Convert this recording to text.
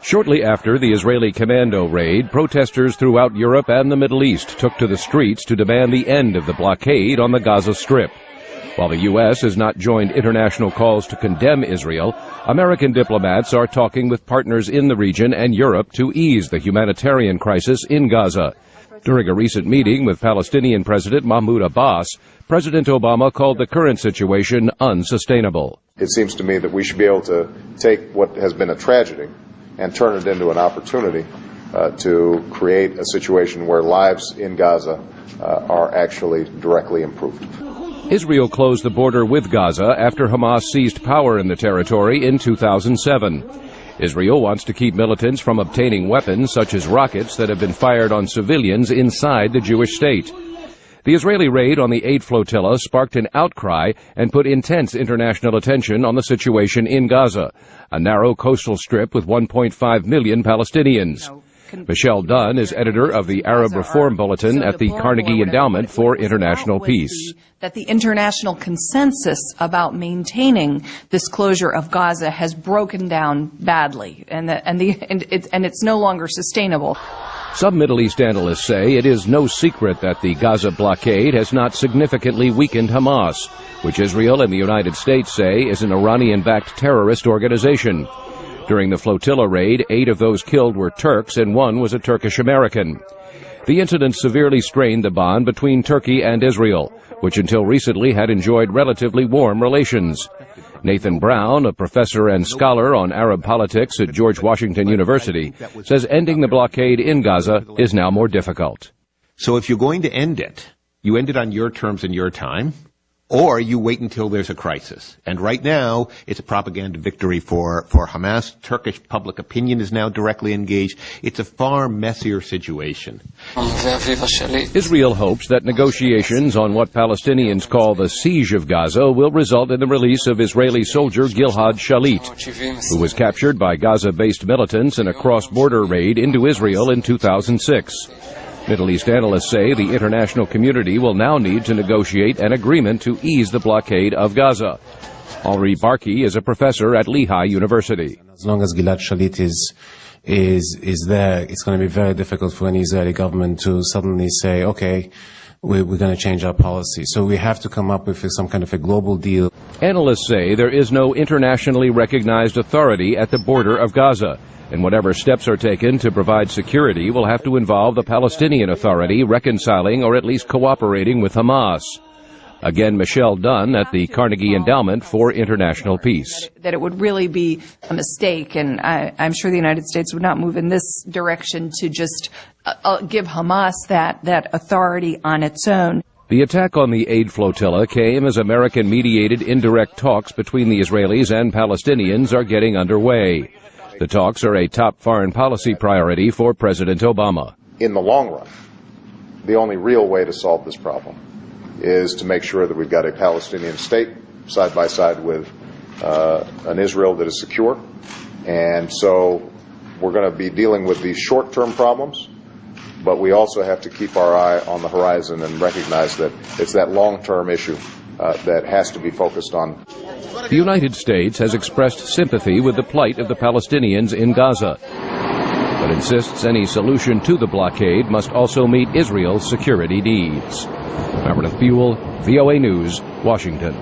Shortly after the Israeli commando raid, protesters throughout Europe and the Middle East took to the streets to demand the end of the blockade on the Gaza Strip. While the U.S. has not joined international calls to condemn Israel, American diplomats are talking with partners in the region and Europe to ease the humanitarian crisis in Gaza. During a recent meeting with Palestinian President Mahmoud Abbas, President Obama called the current situation unsustainable. It seems to me that we should be able to take what has been a tragedy and turn it into an opportunity to create a situation where lives in Gaza are actually directly improved. Israel closed the border with Gaza after Hamas seized power in the territory in 2007. Israel wants to keep militants from obtaining weapons such as rockets that have been fired on civilians inside the Jewish state. The Israeli raid on the aid flotilla sparked an outcry and put intense international attention on the situation in Gaza, a narrow coastal strip with 1.5 million Palestinians. Michelle Dunn is editor of the Arab Reform Bulletin at the Carnegie Endowment for International Peace. That the international consensus about maintaining this closure of Gaza has broken down badly, and it's no longer sustainable. Some Middle East analysts say it is no secret that the Gaza blockade has not significantly weakened Hamas, which Israel and the United States say is an Iranian-backed terrorist organization. During the flotilla raid, 8 of those killed were Turks and 1 was a Turkish American. The incident severely strained the bond between Turkey and Israel, which until recently had enjoyed relatively warm relations. Nathan Brown, a professor and scholar on Arab politics at George Washington University, says ending the blockade in Gaza is now more difficult. So if you're going to end it, you end it on your terms and your time, or you wait until there's a crisis. And right now, it's a propaganda victory for Hamas. Turkish public opinion is now directly engaged. It's a far messier situation. Israel hopes that negotiations on what Palestinians call the siege of Gaza will result in the release of Israeli soldier Gilad Shalit, who was captured by Gaza-based militants in a cross-border raid into Israel in 2006. Middle East analysts say the international community will now need to negotiate an agreement to ease the blockade of Gaza. Henri Barkey is a professor at Lehigh University. As long as Gilad Shalit is there, it's going to be very difficult for any Israeli government to suddenly say, okay, we're going to change our policy. So we have to come up with some kind of a global deal. Analysts say there is no internationally recognized authority at the border of Gaza, and whatever steps are taken to provide security will have to involve the Palestinian Authority reconciling or at least cooperating with Hamas. Again, Michelle Dunn at the Carnegie Endowment for International Peace. That it would really be a mistake, and I'm sure the United States would not move in this direction to just give Hamas that authority on its own. The attack on the aid flotilla came as American-mediated indirect talks between the Israelis and Palestinians are getting underway. The talks are a top foreign policy priority for President Obama. In the long run, the only real way to solve this problem is to make sure that we've got a Palestinian state side by side with an Israel that is secure. And so we're going to be dealing with these short-term problems, but we also have to keep our eye on the horizon and recognize that it's that long-term issue that has to be focused on. The United States has expressed sympathy with the plight of the Palestinians in Gaza, but insists any solution to the blockade must also meet Israel's security needs. Meredith Buell, VOA News, Washington.